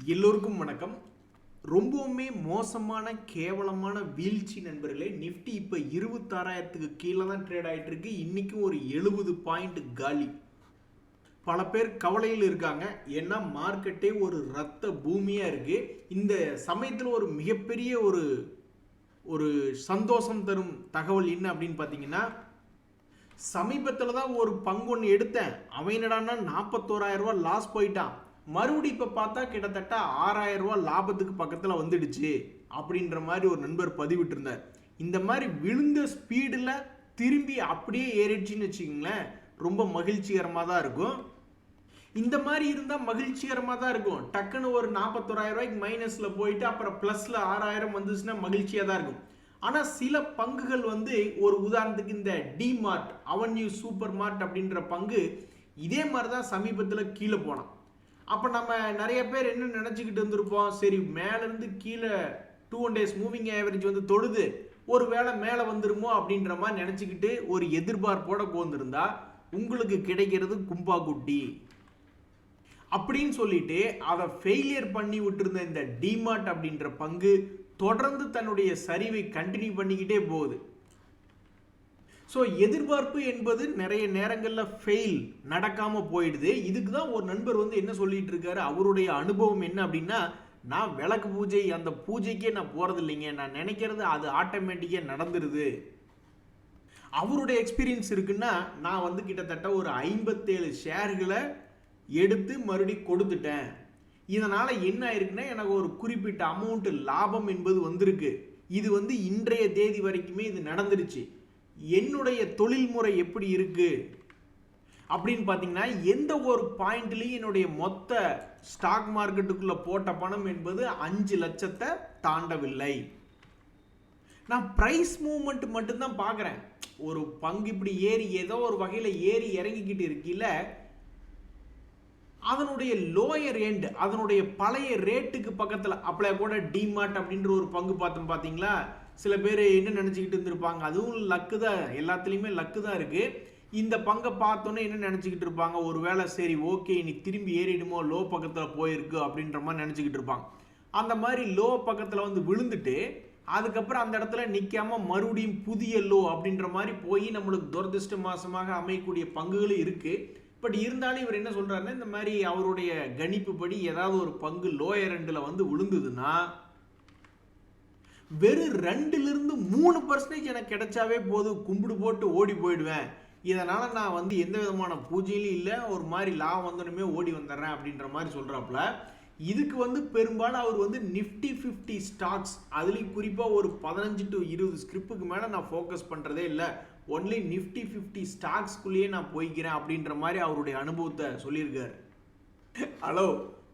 எல்லோருக்கும் வணக்கம். ரொம்பவுமே மோசமான கேவலமான வீழ்ச்சி நண்பர்களே. நிஃப்டி இப்போ 26,000க்கு கீழே தான் ட்ரேட் ஆகிட்டு இருக்கு. இன்னைக்கு ஒரு 70 பாயிண்ட் காலி. பல பேர் கவலையில் இருக்காங்க. ஏன்னா மார்க்கெட்டே ஒரு ரத்த பூமியாக இருக்கு. இந்த சமயத்தில் ஒரு மிகப்பெரிய ஒரு சந்தோஷம் தரும் தகவல் என்ன அப்படின்னு பார்த்தீங்கன்னா, சமீபத்தில் தான் ஒரு பங்கு ஒன்று எடுத்தேன். அவன் என்னடான்னா 41,000 ரூபாய் லாஸ் போயிட்டான். மறுபடியும் இப்போ பார்த்தா கிட்டத்தட்ட 6,000 ரூபாய் லாபத்துக்கு பக்கத்தில் வந்துடுச்சு அப்படின்ற மாதிரி ஒரு நண்பர் பதிவிட்டு இருந்தார். இந்த மாதிரி விழுந்த ஸ்பீடில் திரும்பி அப்படியே ஏறிடுச்சின்னு வச்சுக்கோங்களேன், ரொம்ப மகிழ்ச்சிகரமாக தான் இருக்கும். இந்த மாதிரி இருந்தால் மகிழ்ச்சிகரமாக தான் இருக்கும். டக்குன்னு ஒரு 41,000 ரூபாய்க்கு மைனஸில் போயிட்டு அப்புறம் ப்ளஸில் 6,000 வந்துச்சுன்னா மகிழ்ச்சியாக தான் இருக்கும். ஆனால் சில பங்குகள் ஒரு உதாரணத்துக்கு இந்த டிமார்ட், அவென்யூ சூப்பர் மார்ட் அப்படின்ற பங்கு இதே மாதிரி தான் சமீபத்தில் கீழே போனான். அப்போ நம்ம நிறைய பேர் என்ன நினச்சிக்கிட்டு இருந்திருப்போம், சரி மேலேருந்து கீழே 2 days மூவிங் ஆவரேஜ் தொடுது, ஒரு வேளை மேலே வந்துருமோ அப்படின்ற மாதிரி நினச்சிக்கிட்டு ஒரு எதிர்பார்ப்போட போந்திருந்தா உங்களுக்கு கிடைக்கிறது கும்பா குட்டி அப்படின்னு சொல்லிட்டு அதை ஃபெயிலியர் பண்ணி விட்டுருந்த இந்த டிமார்ட் அப்படின்ற பங்கு தொடர்ந்து தன்னுடைய சரிவை கண்டினியூ பண்ணிக்கிட்டே போகுது. ஸோ எதிர்பார்ப்பு என்பது நிறைய நேரங்களில் ஃபெயில் நடக்காமல் போயிடுது. இதுக்கு தான் ஒரு நண்பர் என்ன சொல்லிட்டு இருக்காரு, அவருடைய அனுபவம் என்ன அப்படின்னா, நான் விளக்கு பூஜை அந்த பூஜைக்கே நான் போகிறது இல்லைங்க, நான் நினைக்கிறது அது ஆட்டோமேட்டிக்காக நடந்துருது. அவருடைய எக்ஸ்பீரியன்ஸ் இருக்குன்னா, நான் கிட்டத்தட்ட ஒரு 57 ஷேர்களை எடுத்து மறுபடியும் கொடுத்துட்டேன். இதனால் என்ன ஆயிருக்குன்னா, எனக்கு ஒரு குறிப்பிட்ட அமௌண்ட் லாபம் என்பது வந்திருக்கு. இது இன்றைய தேதி வரைக்குமே இது நடந்துருச்சு. என்னுடைய தொழில் முறை எப்படி இருக்கு அப்படின்னு பார்த்தீங்கன்னா, எந்த ஒரு பாயிண்ட்லையும் என்னுடைய மொத்த ஸ்டாக் மார்க்கெட்டுக்குள்ள போட்ட பணம் என்பது 5 லட்சத்தை தாண்டவில்லை. நான் பிரைஸ் மூவ்மெண்ட் மட்டும்தான் பார்க்குறேன். ஒரு பங்கு இப்படி ஏறி ஏதோ ஒரு வகையில் ஏறி இறங்கிக்கிட்டு இருக்கில்ல, அதனுடைய லோயர் எண்ட், அதனுடைய பழைய ரேட்டுக்கு பக்கத்தில் அப்பளே கூட டிமார்ட் அப்படின்ற ஒரு பங்கு பார்த்தோம் பார்த்தீங்களா. சில பேர் என்ன நினச்சிக்கிட்டு இருந்திருப்பாங்க, அதுவும் லக்கு தான், எல்லாத்துலேயுமே லக்கு தான் இருக்குது. இந்த பங்கை பார்த்தோன்னே என்ன நினச்சிக்கிட்டு இருப்பாங்க, ஒரு வேளை சரி ஓகே இன்னைக்கு திரும்பி ஏறிடுமோ, லோ பக்கத்தில் போயிருக்கு அப்படின்ற மாதிரி நினச்சிக்கிட்டு இருப்பாங்க. அந்த மாதிரி லோ பக்கத்தில் விழுந்துட்டு அதுக்கப்புறம் அந்த இடத்துல நிற்காம மறுபடியும் புதிய லோ அப்படின்ற மாதிரி போய் நம்மளுக்கு துரதிருஷ்டமாசமாக அமையக்கூடிய பங்குகளும் இருக்குது. பட் இருந்தாலும் இவர் என்ன சொல்கிறாருன்னா, இந்த மாதிரி அவருடைய கணிப்பு படி ஏதாவது ஒரு பங்கு லோயர் எண்டில் விழுந்ததுன்னா வெறும் 2-3% எனக்கு கிடைச்சாவே போதும், கும்பிடு போட்டு ஓடி போயிடுவேன். இதனால் நான் எந்த விதமான பூஜையிலும் இல்லை, ஒரு மாதிரி லாபம் வந்தனுமே ஓடி வந்துடுறேன் அப்படின்ற மாதிரி சொல்கிறாப்புல. இதுக்கு பெரும்பாலும் அவர் நிஃப்டி 50 ஸ்டாக்ஸ், அதுலேயும் குறிப்பாக ஒரு 15 to 20 ஸ்கிரிப்புக்கு மேலே நான் ஃபோக்கஸ் பண்ணுறதே இல்லை, ஒன்லி நிஃப்டி 50 ஸ்டாக்ஸ்குள்ளேயே நான் போய்க்கிறேன் அப்படின்ற மாதிரி அவருடைய அனுபவத்தை சொல்லியிருக்காரு. ஹலோ,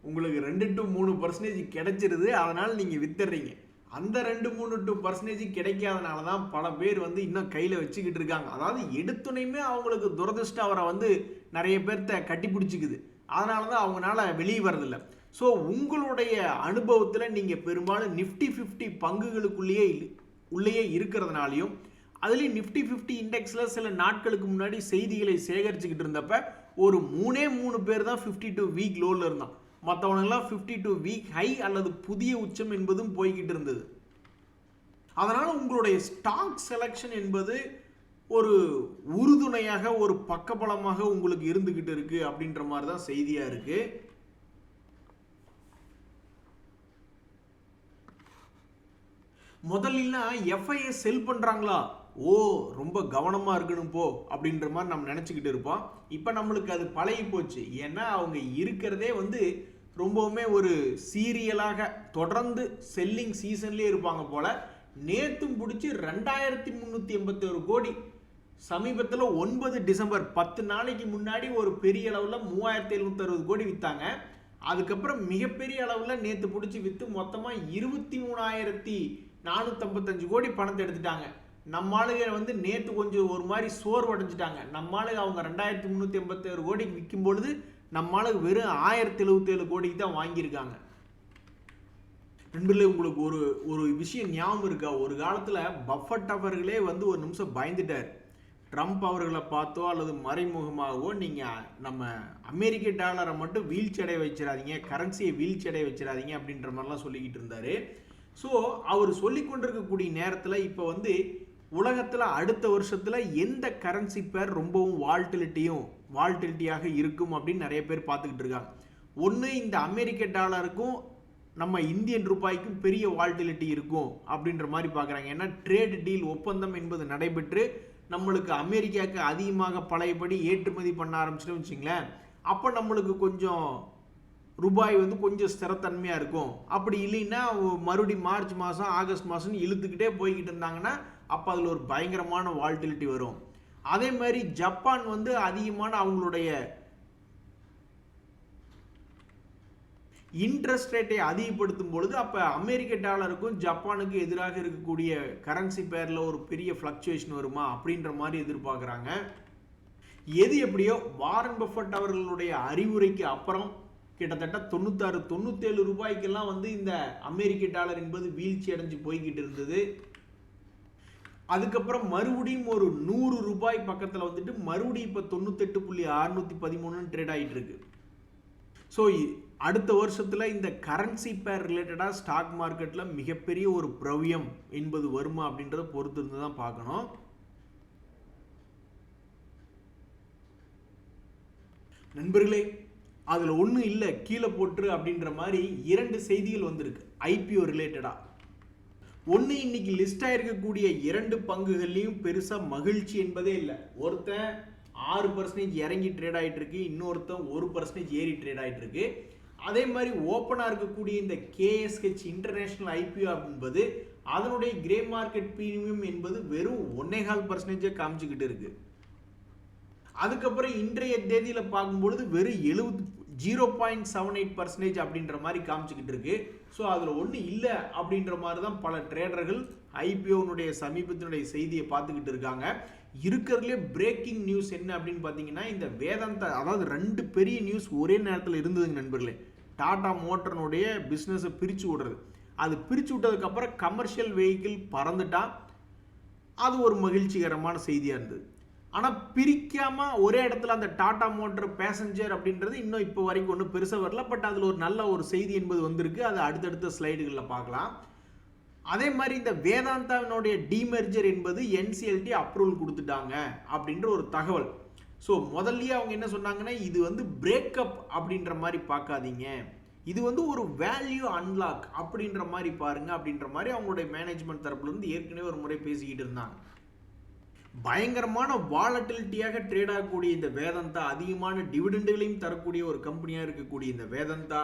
உங்களுக்கு 2 to 3% கிடைச்சிருது, அதனால் நீங்கள் வித்துடுறீங்க. அந்த 2-3% கிடைக்காதனால தான் பல பேர் இன்னும் கையில் வச்சுக்கிட்டு இருக்காங்க. அதாவது எடுத்துனையுமே அவங்களுக்கு துரதிருஷ்டம் அவரை நிறைய பேர்த்த கட்டி பிடிச்சிக்குது. அதனால தான் அவங்களால வெளியே வரதில்லை. ஸோ உங்களுடைய அனுபவத்தில் நீங்கள் பெரும்பாலும் நிஃப்டி 50 பங்குகளுக்குள்ளேயே இருக்கிறதுனாலையும், அதுலேயும் நிஃப்டி 50 இண்டெக்ஸில் சில நாட்களுக்கு முன்னாடி செய்திகளை சேகரிச்சுக்கிட்டு இருந்தப்ப ஒரு 3 பேர் தான் 52 வீக் லோவில் இருந்தான். மற்றவனெல்லாம் 52 வீக் ஹை அல்லது புதிய உச்சம் என்பதும் போய்கிட்டு இருந்தது. அதனால் உங்களுடைய ஸ்டாக் செலக்ஷன் என்பது ஒரு உறுதுணையாக, ஒரு பக்கபலமாக உங்களுக்கு இருந்துகிட்டு இருக்கு அப்படின்ற மாதிரி தான் செய்தியா இருக்கு. முதல்ல எஃப்ஐஎஸ் செல் பண்றாங்களா, ஓ ரொம்ப கவனமா இருக்கணும் போ அப்படின்ற மாதிரி நம்ம நினைச்சுக்கிட்டு இருப்போம். இப்போ நம்மளுக்கு அது பழகி போச்சு. ஏன்னா அவங்க இருக்கிறதே ரொம்பவுமே ஒரு சீரியலாக தொடர்ந்து செல்லிங் சீசன்லேயே இருப்பாங்க போல. நேற்றும் பிடிச்சி 2,381 கோடி, சமீபத்தில் 9 டிசம்பர் 10 நாளைக்கு முன்னாடி ஒரு பெரிய அளவில் 3,760 கோடி விற்றாங்க. அதுக்கப்புறம் மிகப்பெரிய அளவில் நேற்று பிடிச்சி விற்று மொத்தமாக 23,455 கோடி பணத்தை எடுத்துட்டாங்க. நம்ம ஆளுங்க நேற்று கொஞ்சம் ஒரு மாதிரி சோர்வடைஞ்சிட்டாங்க. நம்ம ஆளுங்க அவங்க 2,381 கோடிக்கு விற்கும் பொழுது நம்ம ஆளுங்க வெறும் 1,077 கோடிக்கு தான் வாங்கியிருக்காங்க. நண்பர்களே, உங்களுக்கு ஒரு விஷயம் ஞாபகம் இருக்கா, ஒரு காலத்தில் பஃபட் அவர்களே ஒரு நிமிஷம் பயந்துட்டார். ட்ரம்ப் அவர்களை பார்த்தோ அல்லது மறைமுகமாகவோ நீங்கள் நம்ம அமெரிக்க டாலரை மட்டும் வீழ்ச்சி அடைய வச்சிடாதீங்க, கரன்சியை வீழ்ச்சி அடைய வச்சிடாதீங்க அப்படின்ற மாதிரிலாம் சொல்லிக்கிட்டு இருந்தார். ஸோ அவர் சொல்லி கொண்டிருக்கக்கூடிய நேரத்தில் இப்போ வந்து உலகத்தில் அடுத்த வருஷத்தில் எந்த கரன்சி பேர் ரொம்பவும் வால்டிலிட்டியாக இருக்கும் அப்படின்னு நிறைய பேர் பார்த்துக்கிட்டு இருக்காங்க. ஒன்று இந்த அமெரிக்க டாலருக்கும் நம்ம இந்தியன் ரூபாய்க்கும் பெரிய வால்டிலிட்டி இருக்கும் அப்படின்ற மாதிரி பார்க்குறாங்க. ஏன்னா ட்ரேட் டீல் ஒப்பந்தம் என்பது நடைபெற்று நம்மளுக்கு அமெரிக்காவுக்கு அதிகமாக பழையபடி ஏற்றுமதி பண்ண ஆரம்பிச்சுன்னு வச்சுங்களேன், அப்போ நம்மளுக்கு கொஞ்சம் ரூபாய் வந்து கொஞ்சம் ஸ்திரத்தன்மையாக இருக்கும். அப்படி இல்லைன்னா மறுபடியும் மார்ச் மாதம் ஆகஸ்ட் மாதம் இழுத்துக்கிட்டே போய்கிட்டு இருந்தாங்கன்னா அப்போ அதில் ஒரு பயங்கரமான வால்டிலிட்டி வரும். அதே மாதிரி ஜப்பான் வந்து அதிகமான அவங்களுடைய இன்ட்ரெஸ்ட் ரேட்டை அதிகப்படுத்தும் பொழுது அப்போ அமெரிக்க டாலருக்கும் ஜப்பானுக்கு எதிராக இருக்கக்கூடிய கரன்சி பேரில் ஒரு பெரிய ஃப்ளக்சுவேஷன் வருமா அப்படின்ற மாதிரி எதிர்பார்க்குறாங்க. எது எப்படியோ வாரன் பஃபட் அவர்களுடைய அறிவுரைக்கு அப்புறம் கிட்டத்தட்ட 96-97 ரூபாய்க்கெல்லாம் வந்து இந்த அமெரிக்க டாலர் என்பது வீழ்ச்சி அடைஞ்சு போய்கிட்டு இருந்தது. அதுக்கப்புறம் மறுபடியும் ஒரு 100 ரூபாய் பக்கத்தில் வந்துட்டு மறுபடியும் இப்போ 98.613 ட்ரேட் ஆகிட்டு இருக்கு. ஸோ அடுத்த வருஷத்தில் இந்த கரன்சி பேர் ரிலேட்டடாக ஸ்டாக் மார்க்கெட்டில் மிகப்பெரிய ஒரு பிரவியம் என்பது வருமா அப்படின்றத பொறுத்து இருந்து தான் பார்க்கணும். நண்பர்களே, அதில் ஒன்றும் இல்லை கீழே போட்டுரு அப்படின்ற மாதிரி 2 செய்திகள் வந்திருக்கு ஐபிஓ ரிலேட்டடாக. ஒன்று, இன்னைக்கு லிஸ்ட் ஆகிருக்கக்கூடிய 2 பங்குகள்லையும் பெருசாக மகிழ்ச்சி என்பதே இல்லை. ஒருத்தன் 6% இறங்கி ட்ரேட் ஆகிட்டு இருக்கு, இன்னொருத்தன் 1% ஏறி ட்ரேட் ஆகிட்டு இருக்கு. அதே மாதிரி ஓப்பனாக இருக்கக்கூடிய இந்த கேஎஸ்ஹெச் இன்டர்நேஷனல் ஐபிஓ என்பது அதனுடைய கிரே மார்க்கெட் பிரீமியம் என்பது வெறும் 1.25% காமிச்சுக்கிட்டு இருக்கு. அதுக்கப்புறம் இன்றைய தேதியில் பார்க்கும்பொழுது வெறும் 0.78% அப்படின்ற மாதிரி காமிச்சுக்கிட்டு இருக்கு. ஸோ அதில் ஒன்றும் இல்லை அப்படின்ற மாதிரி தான் பல ட்ரேடர்கள் ஐபிஓனுடைய சமீபத்தினுடைய செய்தியை பார்த்துக்கிட்டு இருக்காங்க. இருக்கிறதுலே பிரேக்கிங் நியூஸ் என்ன அப்படின்னு பார்த்தீங்கன்னா, இந்த வேதாந்தா, அதாவது 2 பெரிய நியூஸ் ஒரே நேரத்தில் இருந்ததுங்க நண்பர்களே. டாடா மோட்டர்னுடைய பிஸ்னஸை பிரித்து விடுறது, அது பிரித்து விட்டதுக்கப்புறம் கமர்ஷியல் வெஹிக்கிள் பறந்துட்டான், அது ஒரு மகிழ்ச்சிகரமான செய்தியாக இருந்தது. ஆனால் பிரிக்காமல் ஒரே இடத்துல அந்த டாடா மோட்டர் பேசஞ்சர் அப்படின்றது இன்னும் இப்போ வரைக்கும் ஒன்றும் பெருசாக வரல. பட் அதில் ஒரு நல்ல ஒரு செய்தி என்பது வந்திருக்கு, அது அடுத்தடுத்த ஸ்லைடுகளில் பார்க்கலாம். அதே மாதிரி இந்த வேதாந்தாவினுடைய டிமெர்ஜர் என்பது என்சிஎல்டி அப்ரூவல் கொடுத்துட்டாங்க அப்படின்ற ஒரு தகவல். ஸோ முதல்லயே அவங்க என்ன சொன்னாங்கன்னா, இது வந்து பிரேக்கப் அப்படின்ற மாதிரி பார்க்காதீங்க, இது வந்து ஒரு வேல்யூ அன்லாக் அப்படின்ற மாதிரி பாருங்க அப்படின்ற மாதிரி அவங்களுடைய மேனேஜ்மெண்ட் தரப்புல இருந்து ஏற்கனவே ஒரு முறை பேசிக்கிட்டு இருந்தாங்க. பயங்கரமான வாலட்டிலிட்டியாக ட்ரேட் ஆகக்கூடிய இந்த வேதாந்தா, அதிகமான டிவிடெண்டுகளையும் தரக்கூடிய ஒரு கம்பெனியாக இருக்கக்கூடிய இந்த வேதாந்தா,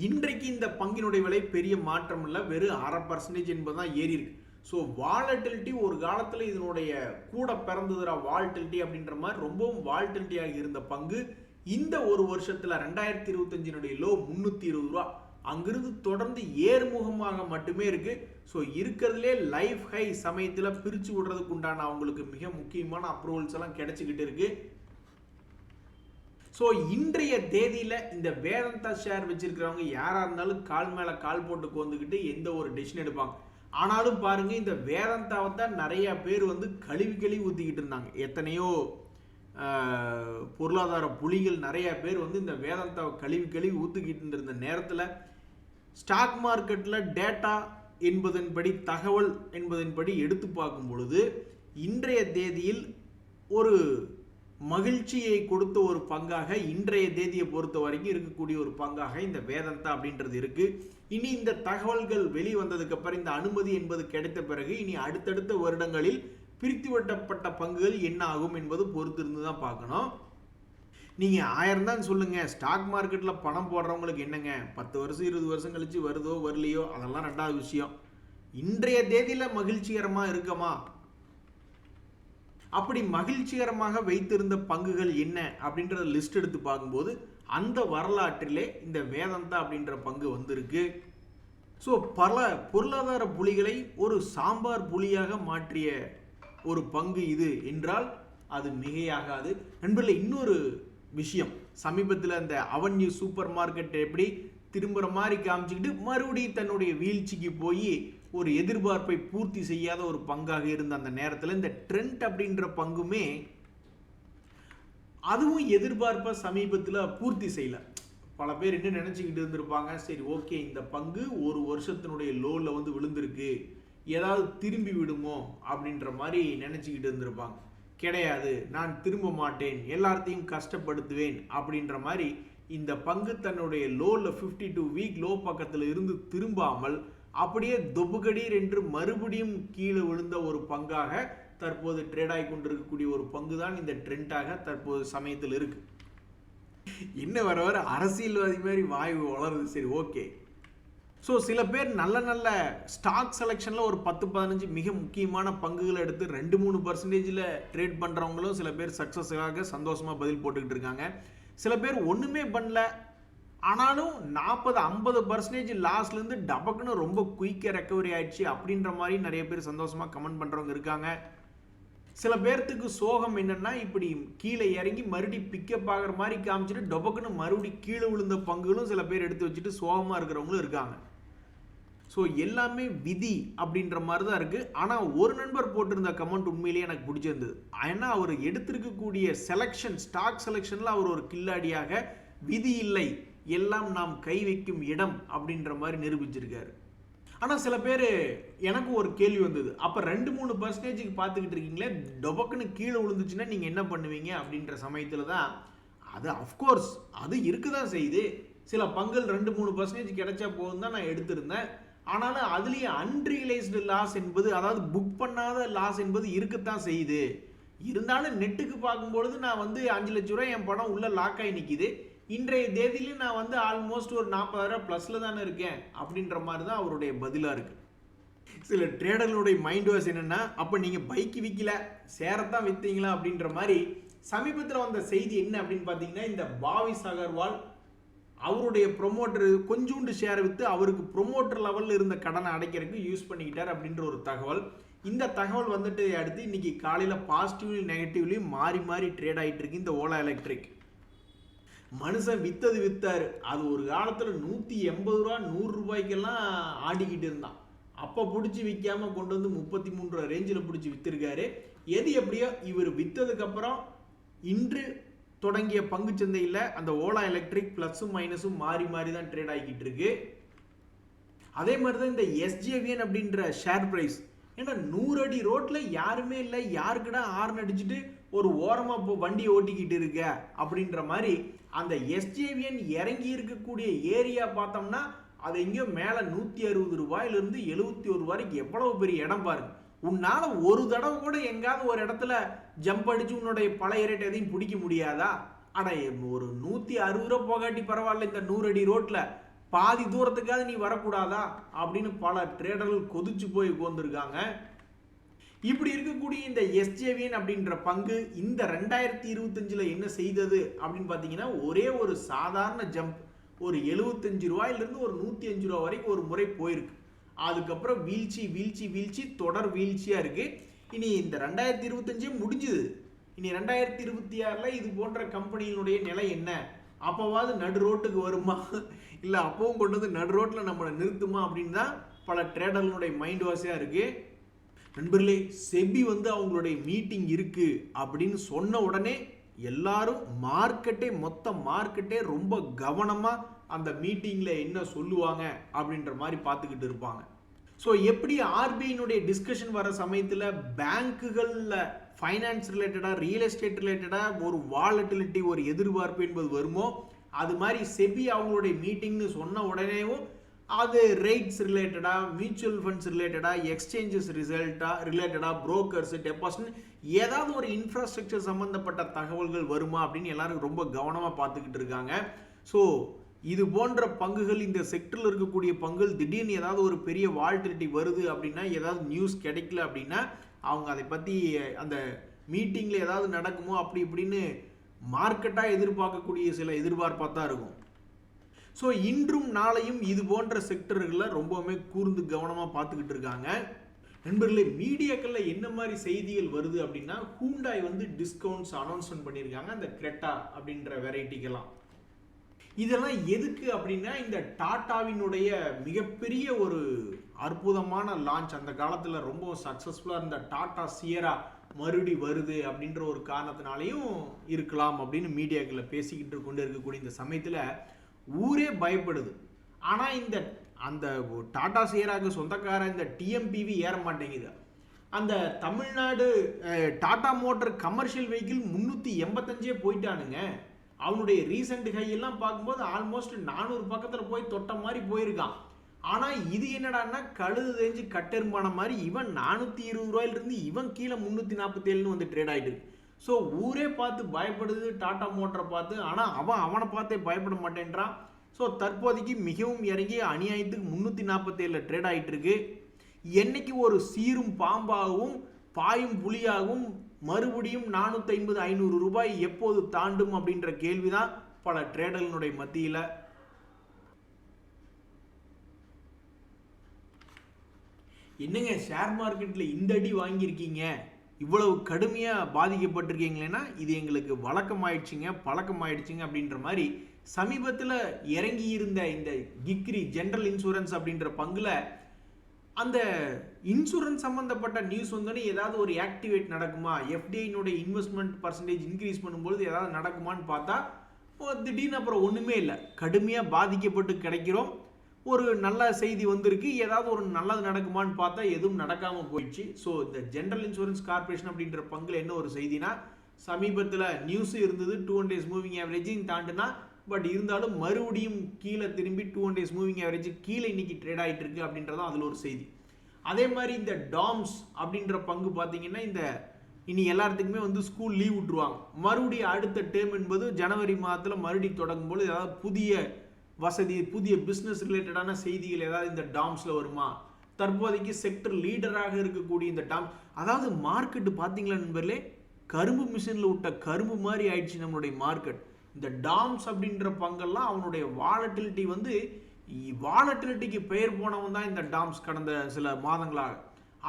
இன்றைக்கு இந்த பங்கினுடைய விலை பெரிய மாற்றம் இல்லை, வெறும் 0.5% என்பதுதான் ஏறி இருக்கு. ஸோ வாலட்டிலிட்டி ஒரு காலத்தில் இதனுடைய கூட பிறந்ததுரா வாலட்டிலிட்டி அப்படின்ற மாதிரி ரொம்பவும் வாலட்டிலிட்டியாக இருந்த பங்கு இந்த ஒரு வருஷத்தில் 2025 லோ 320 ரூபா, அங்கிருந்து தொடர்ந்து ஏறுமுகமாக மட்டுமே இருக்கு. ஸோ இருக்கிறதுலே லைஃப் ஹை சமயத்தில் பிரித்து விடுறதுக்கு உண்டான அவங்களுக்கு மிக முக்கியமான அப்ரூவல்ஸ் எல்லாம் கிடைச்சிக்கிட்டு இருக்கு. ஸோ இன்றைய தேதியில் இந்த வேதாந்தா ஷேர் வச்சிருக்கிறவங்க யாராக இருந்தாலும் கால் மேலே கால் போட்டு கோந்துக்கிட்டு எந்த ஒரு டெசிஷன் எடுப்பாங்க. ஆனாலும் பாருங்க, இந்த வேதாந்தாவை தான் நிறைய பேர் வந்து கழுவி ஊற்றிக்கிட்டு இருந்தாங்க. எத்தனையோ பொருளாதார புலிகள் நிறைய பேர் வந்து இந்த வேதாந்தாவை கழுவி ஊற்றிக்கிட்டு இருந்த நேரத்தில் ஸ்டாக் மார்க்கெட்டில் டேட்டா என்பதன்படி, தகவல் என்பதன்படி எடுத்து பார்க்கும் பொழுது இன்றைய தேதியில் ஒரு மகிழ்ச்சியை கொடுத்த ஒரு பங்காக, இன்றைய தேதியை பொறுத்த வரைக்கும் இருக்கக்கூடிய ஒரு பங்காக இந்த வேதாந்தா அப்படின்றது இருக்கு. இனி இந்த தகவல்கள் வெளிவந்ததுக்கு அப்புறம், இந்த அனுமதி என்பது கிடைத்த பிறகு இனி அடுத்தடுத்த வருடங்களில் பிரித்து வெட்டப்பட்ட பங்குகள் என்ன ஆகும் என்பது பொறுத்து இருந்து தான் பார்க்கணும். நீங்கள் 1000 தான் சொல்லுங்க, ஸ்டாக் மார்க்கெட்டில் பணம் போடுறவங்களுக்கு என்னங்க, 10 வருஷம் 20 வருஷம் கழிச்சு வருதோ வரலையோ அதெல்லாம் 2வது விஷயம். இன்றைய தேதியில் மகிழ்ச்சிகரமாக இருக்கமா, அப்படி மகிழ்ச்சிகரமாக வைத்திருந்த பங்குகள் என்ன அப்படின்றத லிஸ்ட் எடுத்து பார்க்கும்போது அந்த வரலாற்றிலே இந்த வேதாந்தா அப்படின்ற பங்கு வந்திருக்கு. ஸோ பல பொருளாதார புலிகளை ஒரு சாம்பார் புலியாக மாற்றிய ஒரு பங்கு இது என்றால் அது மிகையாகாது. நண்பர்களே, இன்னொரு விஷயம், சமீபத்தில் அந்த அவென்யூ சூப்பர் மார்க்கெட் எப்படி திரும்புகிற மாதிரி காமிச்சிக்கிட்டு மறுபடியும் தன்னுடைய வீழ்ச்சிக்கு போய் ஒரு எதிர்பார்ப்பை பூர்த்தி செய்யாத ஒரு பங்காக இருந்த அந்த நேரத்தில் இந்த ட்ரெண்ட் அப்படின்ற பங்குமே அதுவும் எதிர்பார்ப்பை சமீபத்தில் பூர்த்தி செய்யல. பல பேர் என்ன நினச்சிக்கிட்டு இருந்திருப்பாங்க, சரி ஓகே இந்த பங்கு ஒரு வருஷத்தினுடைய லோவில் வந்து விழுந்திருக்கு, ஏதாவது திரும்பி விடுமோ அப்படின்ற மாதிரி நினச்சிக்கிட்டு இருந்திருப்பாங்க. கிடையாது, நான் திரும்ப மாட்டேன், எல்லாத்தையும் கஷ்டப்படுத்துவேன் அப்படின்ற மாதிரி இந்த பங்கு தன்னுடைய லோவில் 52 வீக் லோ பக்கத்தில் இருந்து திரும்பாமல் அப்படியே தொப்புகடீர் என்று மறுபடியும் கீழே விழுந்த ஒரு பங்காக தற்போது ட்ரேட் ஆகி கொண்டிருக்கக்கூடிய ஒரு பங்கு தான் இந்த ட்ரெண்டாக தற்போது சமயத்தில் இருக்கு. என்ன வர வர அரசியல்வாதி மாதிரி வாய் வளருது. சரி ஓகே. ஸோ சில பேர் நல்ல நல்ல ஸ்டாக் செலெக்ஷனில் ஒரு 10-15 மிக முக்கியமான பங்குகளை எடுத்து 2-3% ட்ரேட் பண்ணுறவங்களும் சில பேர் சக்ஸஸாக சந்தோஷமாக பதில் போட்டுக்கிட்டு இருக்காங்க. சில பேர் ஒன்றுமே பண்ணல, ஆனாலும் 40-50% லாஸ்லேருந்து டபக்குன்னு ரொம்ப குயிக்காக ரெக்கவரி ஆயிடுச்சு அப்படின்ற மாதிரி நிறைய பேர் சந்தோஷமாக கமெண்ட் பண்ணுறவங்க இருக்காங்க. சில பேர்த்துக்கு சோகம் என்னன்னா, இப்படி கீழே இறங்கி மறுபடியும் பிக்கப் ஆகிற மாதிரி காமிச்சிட்டு டொபக்குன்னு மறுபடியும் கீழே விழுந்த பங்குகளும் சில பேர் எடுத்து வச்சுட்டு சோகமாக இருக்கிறவங்களும் இருக்காங்க. ஸோ எல்லாமே விதி அப்படின்ற மாதிரி தான் இருக்குது. ஆனால் ஒரு நண்பர் போட்டிருந்த கமெண்ட் உண்மையிலேயே எனக்கு பிடிச்சிருந்தது. ஏன்னா அவர் எடுத்திருக்கக்கூடிய செலெக்ஷன், ஸ்டாக் செலெக்ஷனில் அவர் ஒரு கில்லாடியாக விதி இல்லை, எல்லாம் நாம் கை வைக்கும் இடம் அப்படின்ற மாதிரி நிரூபிச்சிருக்காரு. ஆனால் சில பேர் எனக்கு ஒரு கேள்வி வந்தது, அப்போ 2-3% பார்த்துக்கிட்டு இருக்கீங்களே, டொபக்குன்னு கீழே விழுந்துச்சுன்னா நீங்கள் என்ன பண்ணுவீங்க அப்படின்ற சமயத்தில் தான் அது அஃப்கோர்ஸ் அது இருக்க தான் செய்யுது. சில பங்குகள் 2-3% கிடைச்சா போதும் தான் நான் எடுத்திருந்தேன். ஆனாலும் அதுலேயே அன்ரியலைஸ்டு லாஸ் என்பது, அதாவது புக் பண்ணாத லாஸ் என்பது இருக்கத்தான் செய்யுது. இருந்தாலும் நெட்டுக்கு பார்க்கும்பொழுது நான் வந்து 5 லட்ச ரூபாய் என் பணம் உள்ள லாக் ஆகி நிற்கிது. இன்றைய தேதியிலும் நான் வந்து ஆல்மோஸ்ட் ஒரு 40,000 ப்ளஸில் தானே இருக்கேன் அப்படின்ற மாதிரி தான் அவருடைய பதிலாக இருக்குது. சில ட்ரேடர்களுடைய மைண்ட் வாஷ் என்னென்னா, அப்போ நீங்கள் பைக்கு விற்கல சேரத்தான் விற்றீங்களா அப்படின்ற மாதிரி. சமீபத்தில் வந்த செய்தி என்ன அப்படின்னு பார்த்தீங்கன்னா, இந்த பாவிஸ் அகர்வால் அவருடைய ப்ரொமோட்டர் கொஞ்சோண்டு ஷேரை விற்று அவருக்கு ப்ரொமோட்டர் லெவலில் இருந்த கடனை அடைக்கிறதுக்கு யூஸ் பண்ணிக்கிட்டார் அப்படின்ற ஒரு தகவல். இந்த தகவல் வந்துட்டு அடுத்து இன்னைக்கு காலையில் பாசிட்டிவ்லையும் நெகட்டிவ்லையும் மாறி மாறி ட்ரேட் ஆகிட்டு இருக்கு இந்த ஓலா எலக்ட்ரிக். மனுஷன் வித்தது வித்தாரு. அது ஒரு காலத்தில் 180 ரூபா 100 ரூபாய்க்கெல்லாம் ஆடிக்கிட்டு இருந்தான். அப்போ பிடிச்சி விற்காம கொண்டு வந்து 33 ரூபா ரேஞ்சில் பிடிச்சி விற்றுருக்காரு. எது எப்படியோ இவர் விற்றதுக்கப்புறம் இன்று தொடங்கிய பங்கு சந்தையில் அந்த ஓலா எலக்ட்ரிக் ப்ளஸும் மைனஸும் மாறி மாறி தான் ட்ரேட் ஆகிக்கிட்டு இருக்கு. அதே மாதிரி தான் இந்த எஸ்ஜேவிஎன் அப்படின்ற ஷேர் ப்ரைஸ். ஏன்னா 100 அடி ரோட்டில் யாருமே இல்லை, யாருக்கிட்ட ஹார்ன் அடிச்சுட்டு ஒரு ஓரமாக இப்போ வண்டி ஓட்டிக்கிட்டு இருக்க அப்படின்ற மாதிரி அந்த எஸ்ஜேவிஎன் இறங்கி இருக்கக்கூடிய ஏரியா பார்த்தோம்னா அது எங்கேயோ மேலே 160 ரூபாயிலிருந்து 71 வரைக்கும் எவ்வளவு பெரிய இடம் பாருங்க. உன்னால ஒரு தடவை கூட எங்காவது ஒரு இடத்துல ஜம்ப் அடிச்சு உன்னுடைய பழைய ரேட் எதையும் பிடிக்க முடியாதா? அட ஒரு 160 ரூபா போகாட்டி பரவாயில்ல, இந்த 100 அடி ரோட்ல பாதி தூரத்துக்காவது நீ வரக்கூடாதா அப்படின்னு பல ட்ரேடர்கள் கொதிச்சு போய் உட்கார்ந்துருக்காங்க. இப்படி இருக்கக்கூடிய இந்த எஸ்ஜேவிஎன் அப்படின்ற பங்கு இந்த 2025 என்ன செய்தது அப்படின்னு பார்த்தீங்கன்னா, ஒரே ஒரு சாதாரண ஜம்ப் ஒரு 75 ரூபாயிலிருந்து ஒரு 105 ரூபா வரைக்கும் ஒரு முறை போயிருக்கு. அதுக்கப்புறம் வீழ்ச்சி வீழ்ச்சி வீழ்ச்சி தொடர் வீழ்ச்சியாக இருக்குது. இனி இந்த 2025 முடிஞ்சுது. இனி 2026 இது போன்ற கம்பெனியினுடைய நிலை என்ன? அப்போவாது நடு ரோட்டுக்கு வருமா, இல்லை அப்பவும் கொண்டு வந்து நடு ரோட்டில் நம்மளை நிறுத்துமா அப்படின்னு தான் பல ட்ரேடர்களுடைய மைண்ட் வாஷாக இருக்குது. நண்பர்களே, செபி வந்து அவங்களுடைய மீட்டிங் இருக்குது அப்படின்னு சொன்ன உடனே எல்லாரும் மொத்த மார்க்கெட்டே ரொம்ப கவனமாக அந்த மீட்டிங்கில் என்ன சொல்லுவாங்க அப்படின்ற மாதிரி பார்த்துக்கிட்டு இருப்பாங்க. ஸோ எப்படி ஆர்பிஐனுடைய டிஸ்கஷன் வர சமயத்தில் பேங்க்குகளில் ஃபைனான்ஸ் ரிலேட்டடாக, ரியல் எஸ்டேட் ரிலேட்டடாக ஒரு வாலட்டிலிட்டி, ஒரு எதிர்பார்ப்பு என்பது வருமோ, அது மாதிரி செபி அவங்களுடைய மீட்டிங்னு சொன்ன உடனேவும் அது ரேட்ஸ் ரிலேட்டடாக, மியூச்சுவல் ஃபண்ட்ஸ் ரிலேட்டடாக, எக்ஸ்சேஞ்சஸ் ரிலேட்டடாக, புரோக்கர்ஸ், டெபாசிட், ஏதாவது ஒரு இன்ஃப்ராஸ்ட்ரக்சர் சம்மந்தப்பட்ட தகவல்கள் வருமா அப்படின்னு எல்லாரும் ரொம்ப கவனமாக பார்த்துக்கிட்டு இருக்காங்க. ஸோ இது போன்ற பங்குகள், இந்த செக்டரில் இருக்கக்கூடிய பங்குகள் திடீர்னு ஏதாவது ஒரு பெரிய வால்டிலிட்டி வருது அப்படின்னா, ஏதாவது நியூஸ் கிடைக்கல அப்படின்னா அவங்க அதை பற்றி அந்த மீட்டிங்கில் ஏதாவது நடக்குமோ அப்படி இப்படின்னு மார்க்கெட்டாக எதிர்பார்க்கக்கூடிய சில எதிர்பார்ப்பாக தான் இருக்கும். ஸோ இன்றும் நாளையும் இது போன்ற செக்டர்களில் ரொம்பவுமே கூர்ந்து கவனமாக பார்த்துக்கிட்டு இருக்காங்க. நண்பர்களே, மீடியாக்களில் என்ன மாதிரி செய்திகள் வருது அப்படின்னா, ஹூண்டாய் வந்து டிஸ்கவுண்ட்ஸ் அனௌன்ஸ்மெண்ட் பண்ணியிருக்காங்க அந்த கிரெட்டா அப்படின்ற வெரைட்டிக்கெல்லாம். இதெல்லாம் எதுக்கு அப்படின்னா இந்த டாட்டாவினுடைய மிகப்பெரிய ஒரு அற்புதமான லான்ச், அந்த காலத்தில் ரொம்ப சக்ஸஸ்ஃபுல்லாக இருந்த டாடா சியரா மறுபடி வருது அப்படின்ற ஒரு காரணத்தினாலையும் இருக்கலாம் அப்படின்னு மீடியாக்களை பேசிக்கிட்டு கொண்டு இருக்கக்கூடிய இந்த சமயத்தில் ஊரே பயப்படுது. ஆனால் இந்த அந்த டாடா சியராக்கு சொந்தக்கார இந்த டிஎம்பிவி ஏற மாட்டேங்குது. அந்த Tamil Nadu Tata motor commercial vehicle 385 போயிட்டானுங்க. அவனுடைய ரீசெண்ட் ஹை எல்லாம் பார்க்கும்போது ஆல்மோஸ்ட் 400 பக்கத்தில் போய் தொட்ட மாதிரி போயிருக்கான். ஆனால் இது என்னடான்னா கழுது தெரிஞ்சு கட்டெரும்பான மாதிரி இவன் 420 ரூபாயிலிருந்து இவன் கீழே 347 வந்து ட்ரேட் ஆகிட்டு. ஸோ ஊரே பார்த்து பயப்படுது டாடா மோட்டரை பார்த்து. ஆனால் அவனை பார்த்தே பயப்பட மாட்டேன்றான். ஸோ தற்போதைக்கு மிகவும் இறங்கி அநியாயத்துக்கு 347 ட்ரேட் ஆகிட்டு இருக்கு. என்னைக்கு ஒரு சீரும் பாம்பாகவும் பாயும் புலியாகவும் மறுபடியும் 450-500 ரூபாய் எப்போது தாண்டும் அப்படின்ற கேள்விதான் பல ட்ரேடர்களுடைய மத்தியில். என்னங்க ஷேர் மார்க்கெட்டில் இந்த அடி வாங்கியிருக்கீங்க, இவ்வளவு கடுமையாக பாதிக்கப்பட்டிருக்கீங்களேன்னா இது எங்களுக்கு வழக்கமாயிடுச்சுங்க, பழக்கமாயிடுச்சுங்க அப்படின்ற மாதிரி சமீபத்தில் இறங்கி இருந்த இந்த கிக்ரி ஜென்ரல் இன்சூரன்ஸ் அப்படின்ற பங்குல அந்த இன்சூரன்ஸ் சம்மந்தப்பட்ட நியூஸ் வந்தோடனே ஏதாவது ஒரு ஆக்டிவேட் நடக்குமா, எஃப்டிஐனுடைய இன்வெஸ்ட்மெண்ட் பர்சன்டேஜ் இன்க்ரீஸ் பண்ணும்போது ஏதாவது நடக்குமான்னு பார்த்தா திடீர்னு அப்புறம் ஒன்றுமே இல்லை. கடுமையாக பாதிக்கப்பட்டு கிடைக்கிறோம். ஒரு நல்ல செய்தி வந்திருக்கு, ஏதாவது ஒரு நல்லது நடக்குமான்னு பார்த்தா எதுவும் நடக்காமல் போயிடுச்சு. ஸோ இந்த ஜென்ரல் இன்சூரன்ஸ் கார்பரேஷன் அப்படின்ற பங்குல என்ன ஒரு செய்தினா, சமீபத்தில் நியூஸ் இருந்தது 200 days மூவிங் ஆவரேஜையும் தாண்டுனா, பட் இருந்தாலும் மறுபடியும் கீழே திரும்பி 200 days மூவிங் ஆவரேஜ் கீழே இன்னைக்கு ட்ரேட் ஆகிட்டு இருக்கு அப்படின்றதான் அதில் ஒரு செய்தி. அதே மாதிரி இந்த டாம்ஸ் அப்படின்ற பங்கு பார்த்தீங்கன்னா இந்த இனி எல்லாத்துக்குமே வந்து ஸ்கூல் லீவ் விட்டுருவாங்க. மறுபடியும் அடுத்த டேர்ம் என்பது ஜனவரி மாதத்தில் மறுபடியும் தொடங்கும்போது ஏதாவது புதிய வசதி, புதிய பிஸ்னஸ் ரிலேட்டடான செய்திகள் ஏதாவது இந்த டாம்ஸில் வருமா? தற்போதைக்கு செக்டர் லீடராக இருக்கக்கூடிய இந்த டாம்ஸ், அதாவது மார்க்கெட்டு பார்த்தீங்களா நண்பர்களே, கரும்பு மிஷினில் விட்ட கரும்பு மாதிரி ஆயிடுச்சு நம்மளுடைய மார்க்கெட். இந்த டாம்ஸ் அப்படின்ற பங்கெல்லாம் அவனுடைய வாலட்டிலிட்டி வந்து வாலட்டிலிட்டிக்கு பெயர் போனவன் தான் இந்த டாம்ஸ் கடந்த சில மாதங்களாக.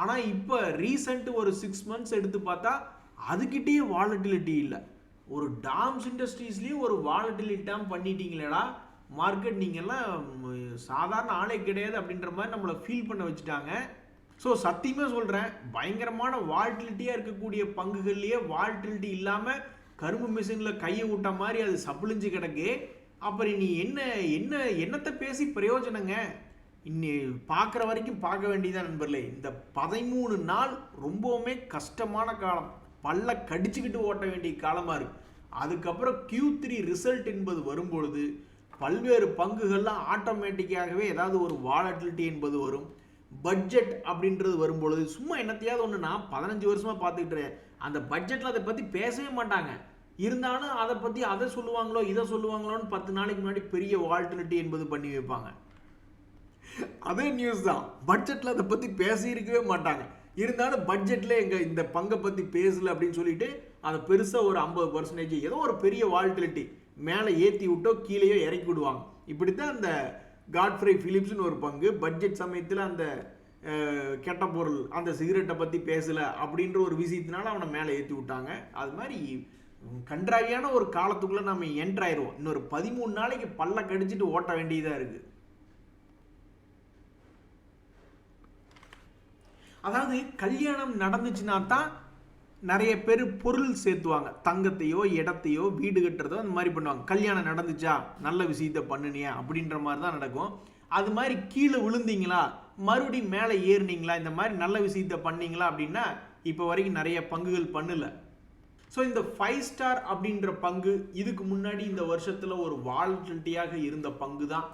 ஆனால் இப்போ ரீசெண்ட் ஒரு 6 months எடுத்து பார்த்தா அதுக்கிட்டே வாலட்டிலிட்டி இல்லை. ஒரு டாம்ஸ் இண்டஸ்ட்ரீஸ்லேயும் ஒரு வாலட்டிலிட்டி டாம் பண்ணிட்டீங்களேடா மார்க்கெட், நீங்கள்லாம் சாதாரண ஆளே கிடையாது அப்படின்ற மாதிரி நம்மளை ஃபீல் பண்ண வச்சுட்டாங்க. ஸோ சத்தியமாக சொல்கிறேன், பயங்கரமான வால்டிலிட்டியாக இருக்கக்கூடிய பங்குகள்லேயே வால்டிலிட்டி இல்லாமல் கரும்பு மிஷினில் கையை விட்ட மாதிரி அது சப்புளிஞ்சு கிடக்கு. அப்புறம் நீ என்னத்தை பேசி பிரயோஜனங்க? இன்னி பார்க்குற வரைக்கும் பார்க்க வேண்டியதான் நண்பர்களே. இந்த 13 நாள் ரொம்பவுமே கஷ்டமான காலம், பல்ல கடிச்சுக்கிட்டு ஓட்ட வேண்டிய காலமாக இருக்குது. அதுக்கப்புறம் Q3 ரிசல்ட் என்பது வரும்பொழுது பல்வேறு பங்குகள்லாம் ஆட்டோமேட்டிக்காகவே ஏதாவது ஒரு வாலட்டிலிட்டி என்பது வரும். பட்ஜெட் அப்படின்றது வரும்பொழுது சும்மா என்னத்தையாவது ஒன்று நான் 15 வருஷமாக பார்த்துக்கிட்டு அந்த பட்ஜெட்டில் அதை பற்றி பேசவே மாட்டாங்க. இருந்தாலும் அதை பற்றி அதை சொல்லுவாங்களோ இதை சொல்லுவாங்களோன்னு 10 நாளைக்கு முன்னாடி பெரிய வாலட்டிலிட்டி என்பது பண்ணி வைப்பாங்க. அதே நியூஸ் தான், பட்ஜெட்டில் அதை பற்றி பேசியிருக்கவே மாட்டாங்க. இருந்தாலும் பட்ஜெட்டில் எங்கள் இந்த பங்கை பற்றி பேசலை அப்படின்னு சொல்லிட்டு அதை பெருசாக ஒரு 50% ஏதோ ஒரு பெரிய வாலட்டிலிட்டி மேலே ஏற்றி விட்டோ கீழேயோ இறக்கி விடுவாங்க. இப்படித்தான் அந்த காட்ஃப்ரே பிலிப்ஸ்னு ஒரு பங்கு பட்ஜெட் சமயத்தில் அந்த கெட்ட பொருள் அந்த சிகரெட்டை பற்றி பேசலை அப்படின்ற ஒரு விஷயத்தினால அவனை மேலே ஏற்றி விட்டாங்க. அது மாதிரி கன்றாவியான ஒரு காலத்துக்குள்ளே நம்ம என்ட்ராயிருவோம். இன்னொரு 13 நாளைக்கு பல்ல கடிச்சிட்டு ஓட்ட வேண்டியதாக இருக்குது. அதாவது கல்யாணம் நடந்துச்சுன்னா தான் நிறைய பேர் பொருள் சேர்த்துவாங்க, தங்கத்தையோ இடத்தையோ வீடு கட்டுறதோ அந்த மாதிரி பண்ணுவாங்க. கல்யாணம் நடந்துச்சா நல்ல விஷயத்த பண்ணுனியா அப்படின்ற மாதிரி தான் நடக்கும். அது மாதிரி கீழே விழுந்தீங்களா மறுபடியும் மேலே ஏறினீங்களா இந்த மாதிரி நல்ல விஷயத்த பண்ணீங்களா அப்படின்னா இப்போ வரைக்கும் நிறைய பங்குகள் பண்ணல. ஸோ இந்த 5 ஸ்டார் அப்படின்ற பங்கு இதுக்கு முன்னாடி இந்த வருஷத்தில் ஒரு வாலட்டிலிட்டியாக இருந்த பங்கு தான்.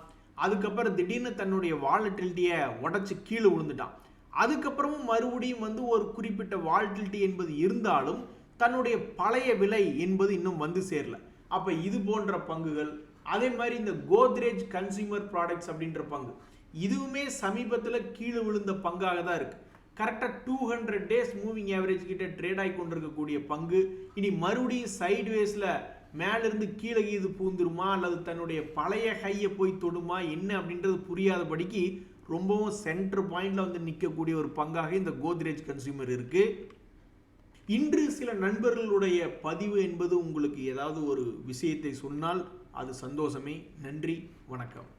அதுக்கப்புறம் திடீர்னு தன்னுடைய வாலட்டிலிட்டியை உடச்சி கீழே விழுந்துட்டான். அதுக்கப்புறமும் மறுபடியும் வந்து ஒரு குறிப்பிட்ட வாலட்டிலிட்டி என்பது இருந்தாலும் தன்னுடைய பழைய விலை என்பது இன்னும் வந்து சேரல. அப்போ இது போன்ற பங்குகள், அதே மாதிரி இந்த கோத்ரேஜ் கன்சியூமர் ப்ராடக்ட்ஸ் அப்படின்ற பங்கு இதுவுமே சமீபத்தில் கீழே விழுந்த பங்காக தான் இருக்கு. கரெக்டாக 200 days மூவிங் ஆவரேஜ் கிட்ட ட்ரேட் ஆகி கொண்டிருக்கக்கூடிய பங்கு இனி மறுபடியும் சைட்வேஸில் மேலிருந்து கீழே இது பூந்துருமா அல்லது தன்னுடைய பழைய ஹையை போய் தொடுமா என்ன அப்படின்றது புரியாதபடிக்கு ரொம்பவும் சென்டர் பாயிண்ட்ல வந்து நிற்கக்கூடிய ஒரு பங்காக இந்த கோத்ரேஜ் கன்சியூமர் இருக்கு. இன்று சில நண்பர்களுடைய பதிவு என்பது உங்களுக்கு ஏதாவது ஒரு விஷயத்தை சொன்னால் அது சந்தோஷமே. நன்றி, வணக்கம்.